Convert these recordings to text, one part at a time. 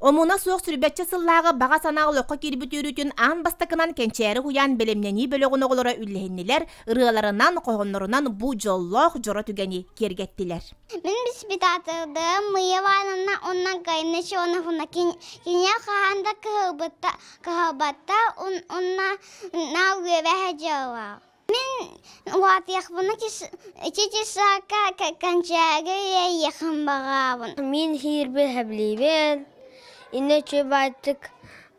Omuna soğuk sürübetçe sıllağı bağa sanağı lokka kiribit yürütün an bastakınan Kэнчээри uһуйаан belemneni bölögün oğulara üllehinniler, ırığalarından, qoğonlarından bu jolloq jora tügeni kergettiler. Мен биспитатырдым, мыя ванына оннан кайнышы онафына киня қағанда кығыбатта онна наугөбәхә жауа. Мен уатияқпыны чечесака Кэнчээри яқын бағабын. Мен хирбе хәблибен, инне чөбайтык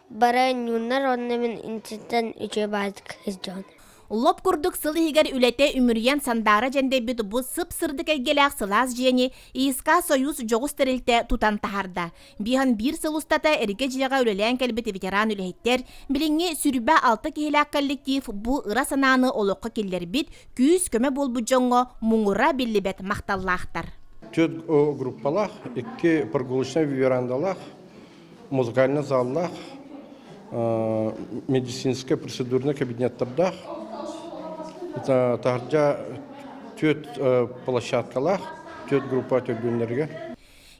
баран юннар онна мен интиттен чөбайтык хизжон. Лоп курдук сылы хигер үлете үмүрген сандара жендебит бу сып-сырдык элгелек сылас жени ИСК Союз жогус терилте тутан тахарда. Бихан бир сыл устата эрге жыяга үлелен келбити ветеран үлехеттер, билиңи сүрбә 6 кихилак коллектив бу ыра сананы олоққа келлер бит, күйіз көмө болбу жоңго муңура биллибет макталлахтар. Төт группалах, 2 прогулочный верандалах, музыкальный заллах, медицинское процедурный кабинеттардах, тахаржа төт площадкалах, төт группа төт.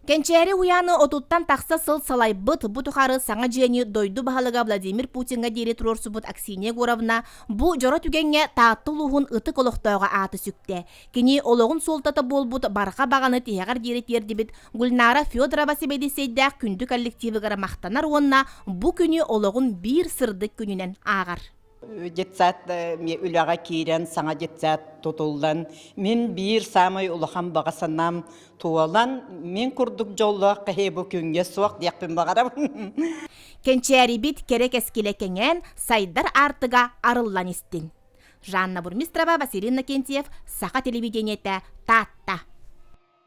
Кэнчээри уһуйааны отуттан тақса сыл салайбыт бу тухары саҥа жыаны дойду баһалыга Владимир Путинга дири турорсубут Аксинья Горовна бу жора түгенге тааттыл уһун ытык олохтоога ааты сүкте. Кини ологун солтата болбут барха баганы тиягар дири тердибит Гульнара Федорова себедисейдәк күндү коллективыгара мактанар уонна бу күнү ологун бир сырдык күнүнен агар. Жетсат үләгә кирен саңа жетсат тотулдан мен бир самай улахан багасанам туалан мен курдук жолла кахебу күнгө суак дияппен багарам. Кэнчээри бит керек эскилекеңен сайдар артыга арыллан истин. Жанна Бурмистрова, Василий Иннокентьев, Саха телевидениете, Татта.